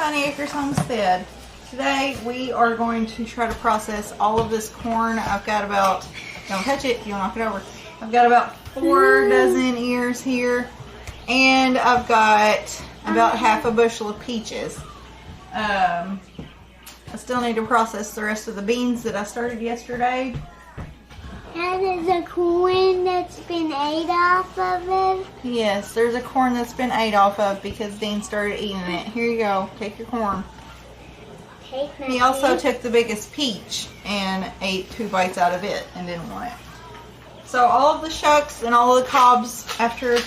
Tiny Acres Homestead. Today we are going to try to process all of this corn. I've got about, don't touch it, you'll knock it over. I've got about 4 dozen ears here, and I've got about half a bushel of peaches. I still need to process the rest of the beans that I started yesterday. And there's a corn that's been ate off of it. Yes, there's a corn that's been ate off of because Dean started eating it. Here you go, take your corn. He also took the biggest peach and ate 2 bites out of it and didn't want it. So all of the shucks and all of the cobs, after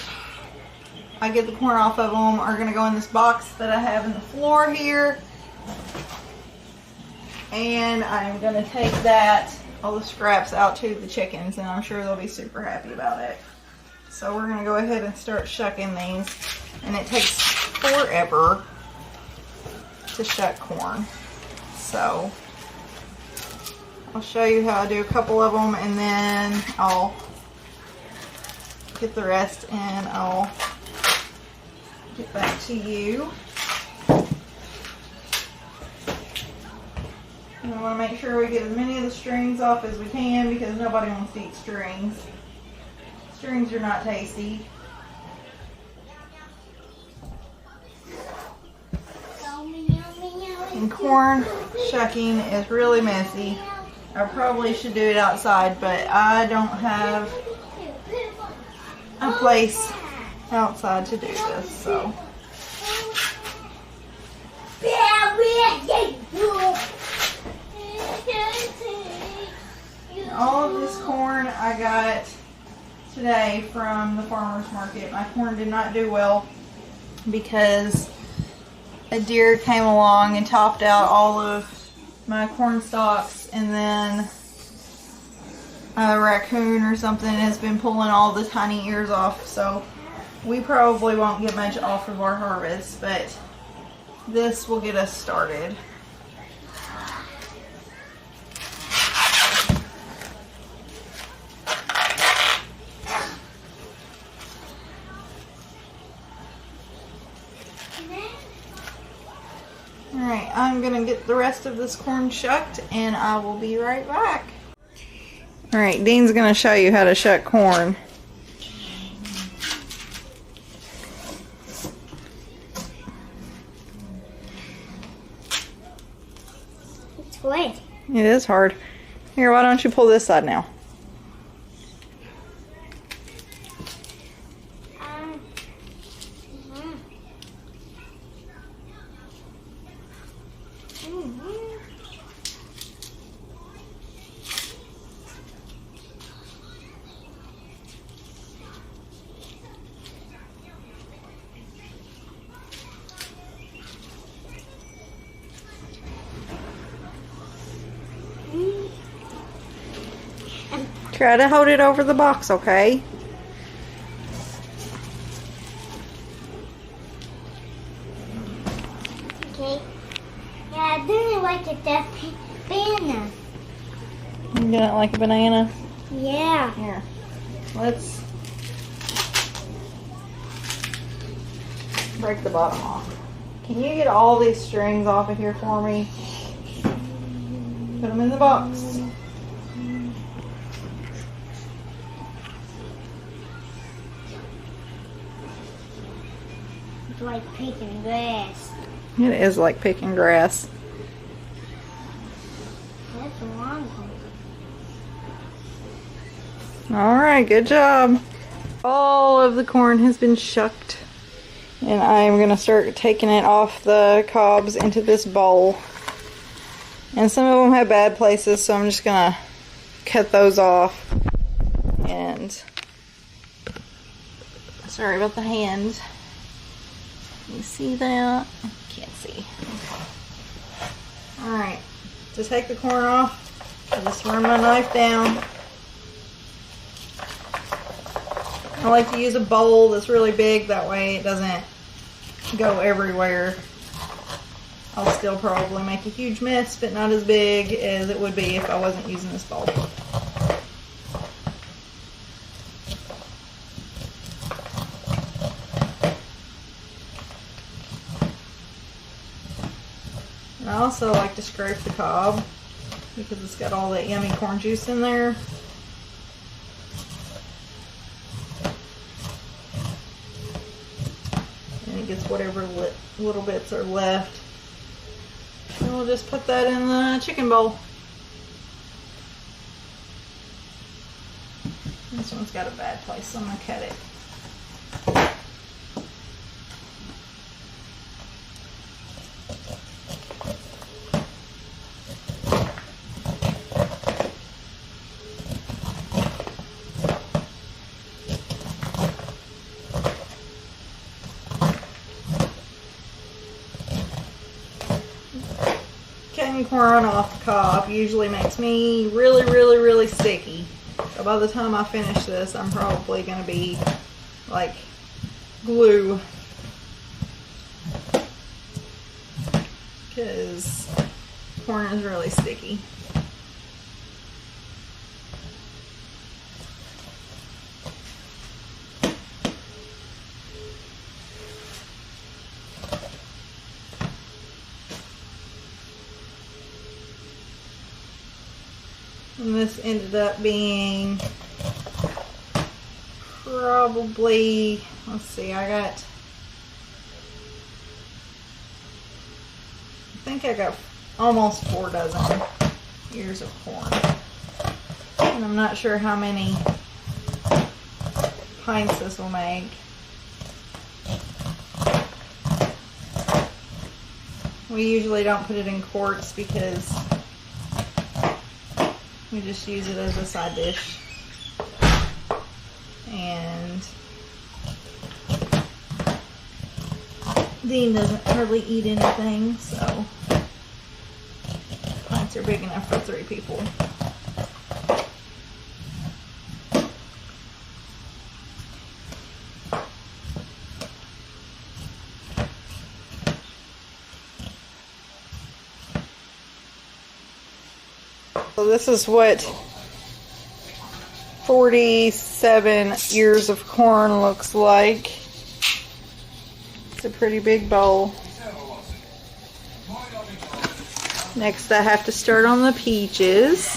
I get the corn off of them, are going to go in this box that I have in the floor here. And I'm going to take that, all the scraps, out to the chickens, and I'm sure they'll be super happy about it. So we're going to go ahead and start shucking these. And it takes forever to shuck corn. So I'll show you how I do a couple of them, and then I'll get the rest and I'll get back to you. And I want to make sure we get as many of the strings off as we can because nobody wants to eat strings. Strings are not tasty. And corn shucking is really messy. I probably should do it outside, but I don't have a place outside to do this, so. All of this corn I got today from the farmer's market. My corn did not do well because a deer came along and topped out all of my corn stalks, and then a raccoon or something has been pulling all the tiny ears off, so we probably won't get much off of our harvest, but this will get us started. Alright, I'm going to get the rest of this corn shucked and I will be right back. Alright, Dean's going to show you how to shuck corn. It's hard. It is hard. Here, why don't you pull this side now? Try to hold it over the box, okay? Okay. Yeah, I didn't like it that banana. You didn't like a banana? Yeah. Here, let's break the bottom off. Can you get all these strings off of here for me? Put them in the box. It's like picking grass. It is like picking grass. That's a long one. Alright, good job. All of the corn has been shucked, and I'm going to start taking it off the cobs into this bowl. And some of them have bad places, so I'm just going to cut those off. And sorry about the hand. You see that? Can't see. Alright, to take the corn off, I just run my knife down. I like to use a bowl that's really big, that way it doesn't go everywhere. I'll still probably make a huge mess, but not as big as it would be if I wasn't using this bowl. And I also like to scrape the cob because it's got all that yummy corn juice in there. And it gets whatever little bits are left. And we'll just put that in the chicken bowl. This one's got a bad place, so I'm going to cut it. Cutting corn off the cob usually makes me really sticky. So by the time I finish this, I'm probably going to be like glue. Because corn is really sticky. And this ended up being probably, let's see, I think I got almost 4 dozen ears of corn. And I'm not sure how many pints this will make. We usually don't put it in quarts because we just use it as a side dish. And Dean doesn't hardly eat anything, so pints are big enough for 3 people. So this is what 47 ears of corn looks like. It's a pretty big bowl. Next I have to start on the peaches.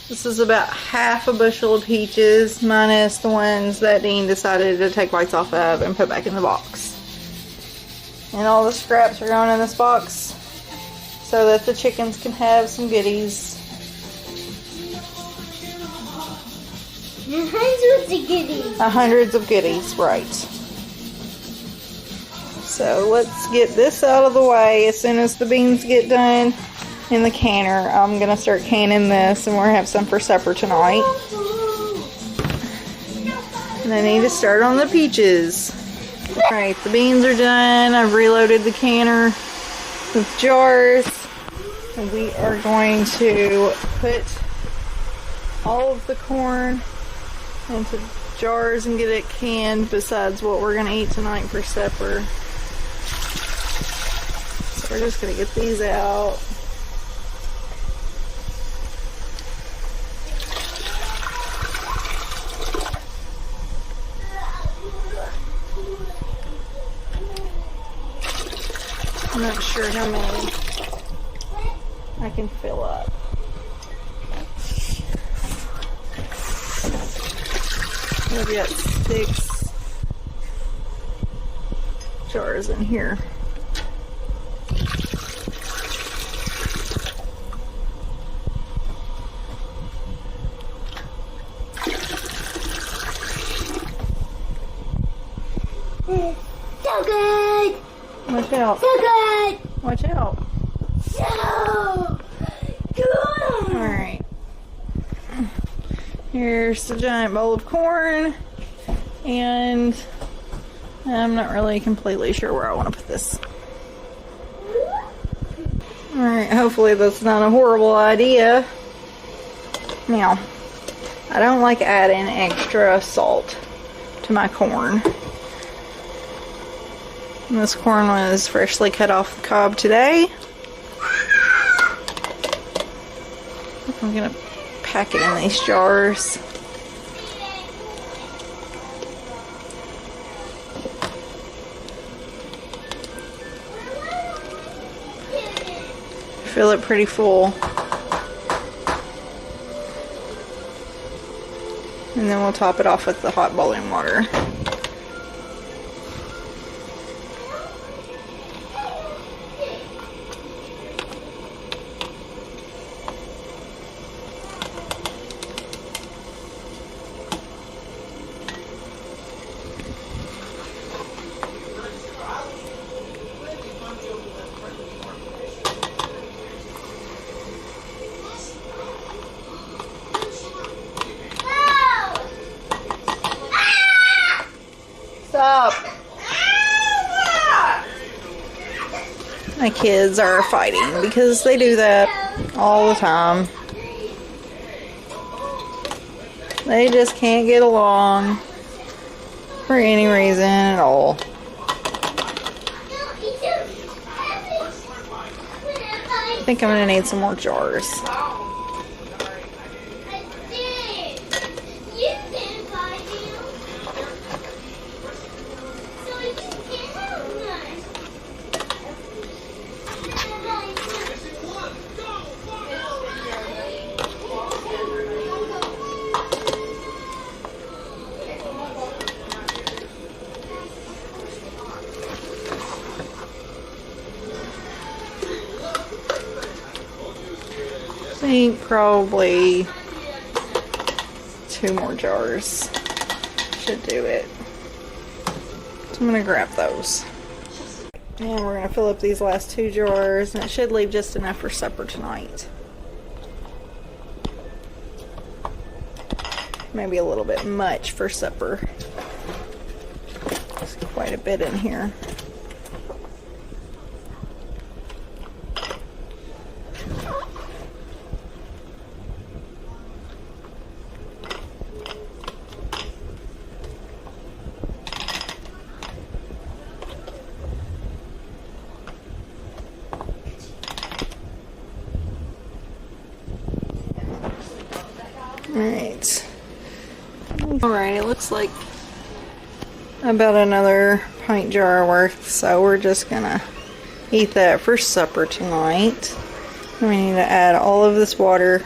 This is about half a bushel of peaches minus the ones that Dean decided to take bites off of and put back in the box. And all the scraps are going in this box so that the chickens can have some goodies. Hundreds of goodies. Hundreds of goodies, right. So let's get this out of the way. As soon as the beans get done in the canner, I'm going to start canning this, and we're going to have some for supper tonight. And I need to start on the peaches. Alright, the beans are done. I've reloaded the canner with jars. And we are going to put all of the corn into jars and get it canned besides what we're going to eat tonight for supper. So we're just going to get these out. I'm not sure how many I can fill up. I've got 6 jars in here. So good! Watch out. So good! Watch out. So good! Alright. Here's the giant bowl of corn. And I'm not really completely sure where I want to put this. Alright, hopefully that's not a horrible idea. Now, I don't like adding extra salt to my corn. And this corn was freshly cut off the cob today. I'm going to pack it in these jars. fill it pretty full. And then we'll top it off with the hot boiling water. Stop. My kids are fighting because they do that all the time. They just can't get along for any reason at all. I think I'm gonna need some more jars. I think probably 2 more jars should do it. So I'm gonna grab those. And we're gonna fill up these last 2 jars, and it should leave just enough for supper tonight. Maybe a little bit much for supper. There's quite a bit in here. Alright, it looks like about another pint jar worth, so we're just gonna eat that for supper tonight. We need to add all of this water.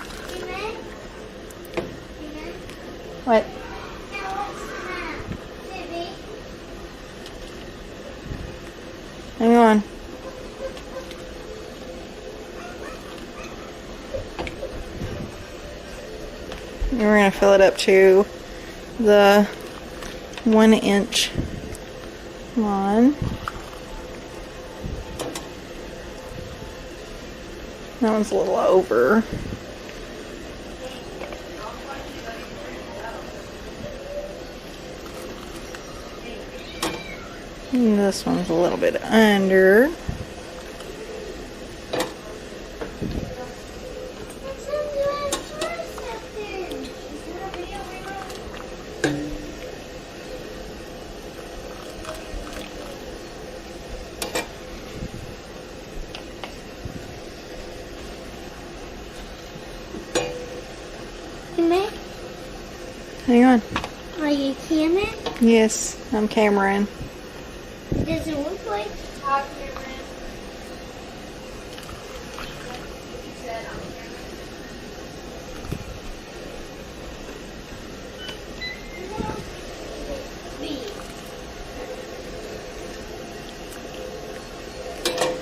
What? Hang on. And we're going to fill it up to the 1-inch line. That one's a little over. And this one's a little bit under. Hang on. Are you Cameron? Yes, I'm Cameron. It doesn't look like Cameron.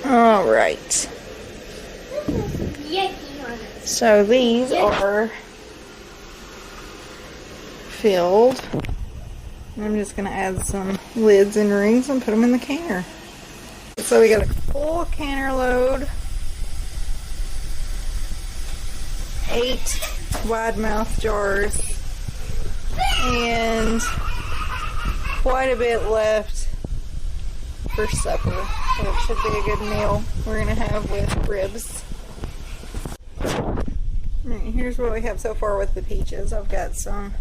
All right. So these are filled. I'm just going to add some lids and rings and put them in the canner. So we got a full canner load, 8 wide mouth jars, and quite a bit left for supper. So it should be a good meal we're going to have with ribs. Alright, here's what we have so far with the peaches. I've got some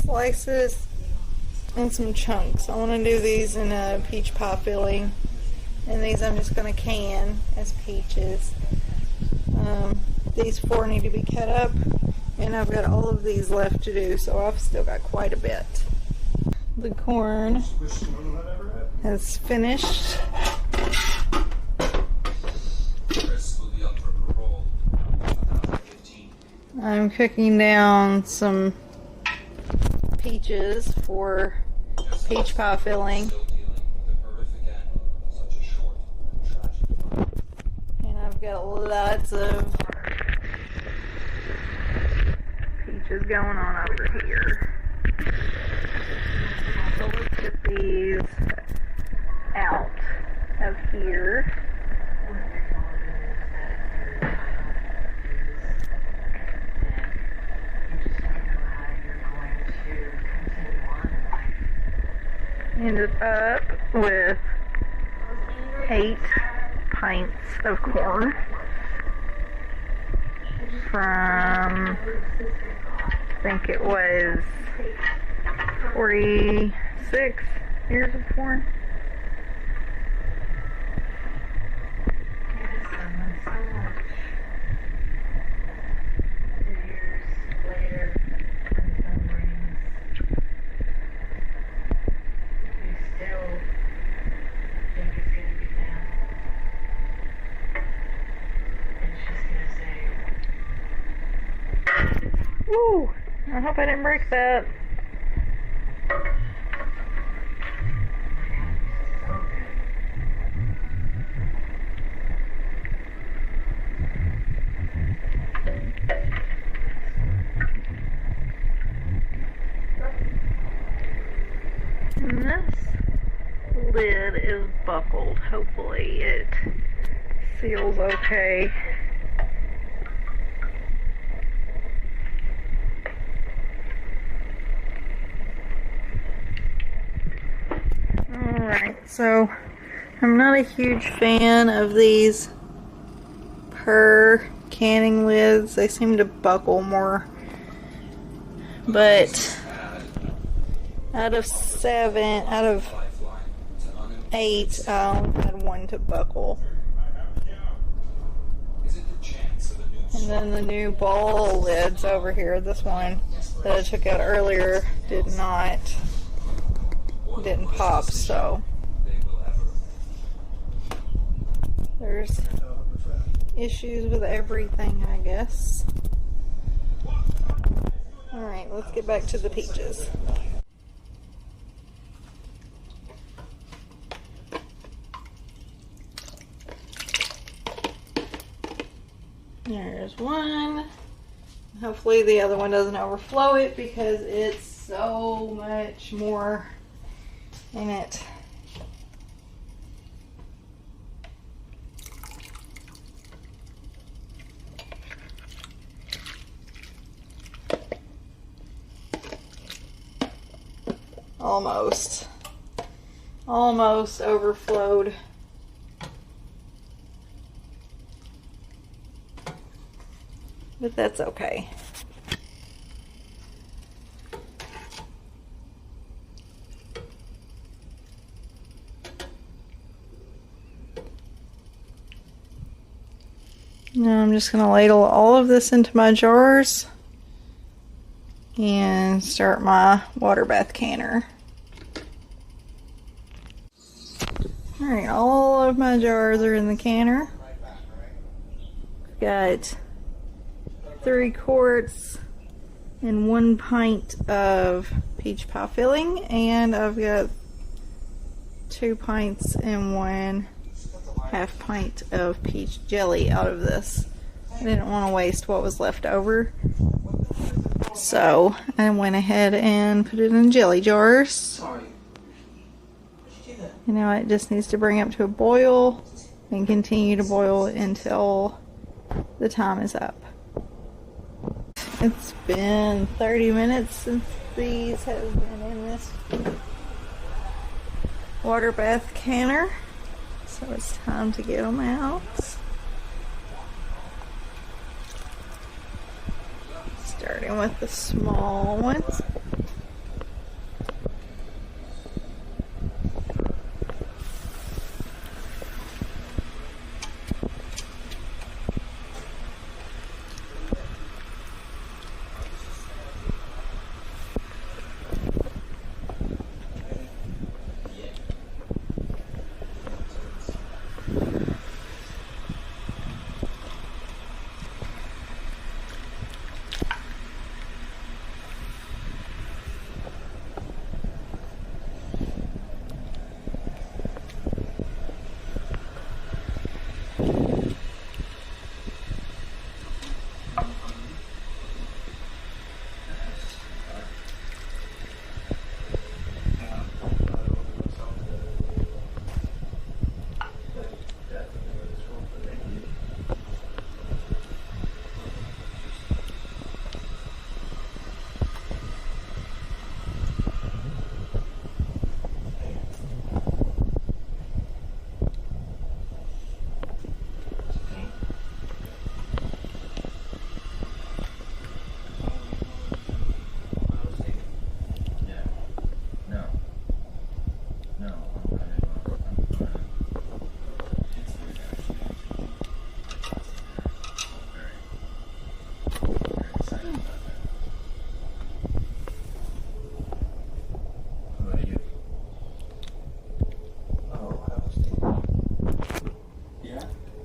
slices and some chunks. I want to do these in a peach pie filling, and these I'm just going to can as peaches. These 4 need to be cut up, and I've got all of these left to do, so I've still got quite a bit. The corn has finished. I'm cooking down some peaches for peach pie filling. And I've got lots of peaches going on over here. So let's get these out of here. Ended up with 8 pints of corn from, I think it was 46 ears of corn. Woo! I hope I didn't break that. And this lid is buckled. Hopefully it seals okay. Alright, so I'm not a huge fan of these per canning lids. They seem to buckle more. But out of 8, I only had 1 to buckle. And then the new bowl lids over here, this one that I took out earlier didn't pop, so there's issues with everything, I guess. Alright, let's get back to the peaches. There's one. Hopefully the other one doesn't overflow it because it's so much more in it. Almost overflowed. But that's okay. Now I'm just going to ladle all of this into my jars and start my water bath canner. Alright, all of my jars are in the canner. Got 3 quarts and 1 pint of peach pie filling, and I've got 2 pints and 1/2 pint of peach jelly out of this. I didn't want to waste what was left over, so I went ahead and put it in jelly jars. You know, it just needs to bring up to a boil and continue to boil until the time is up. It's been 30 minutes since these have been in this water bath canner, so it's time to get them out. Starting with the small ones.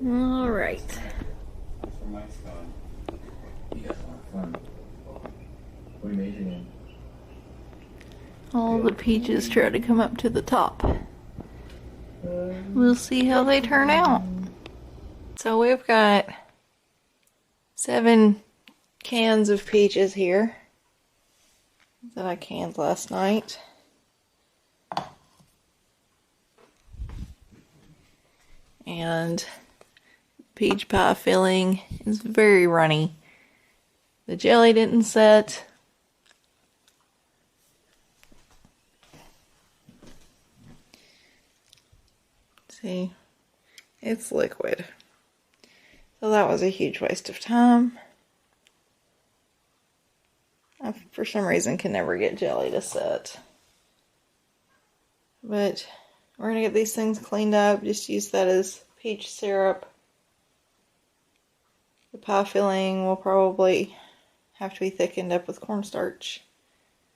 All right. For Mike's gone. You guys want fun. What are you majoring in? All the peaches try to come up to the top. We'll see how they turn out. So we've got 7 cans of peaches here that I canned last night. And peach pie filling is very runny. The jelly didn't set. See, it's liquid. So that was a huge waste of time. I, for some reason, can never get jelly to set. But we're going to get these things cleaned up. Just use that as peach syrup. The pie filling will probably have to be thickened up with cornstarch.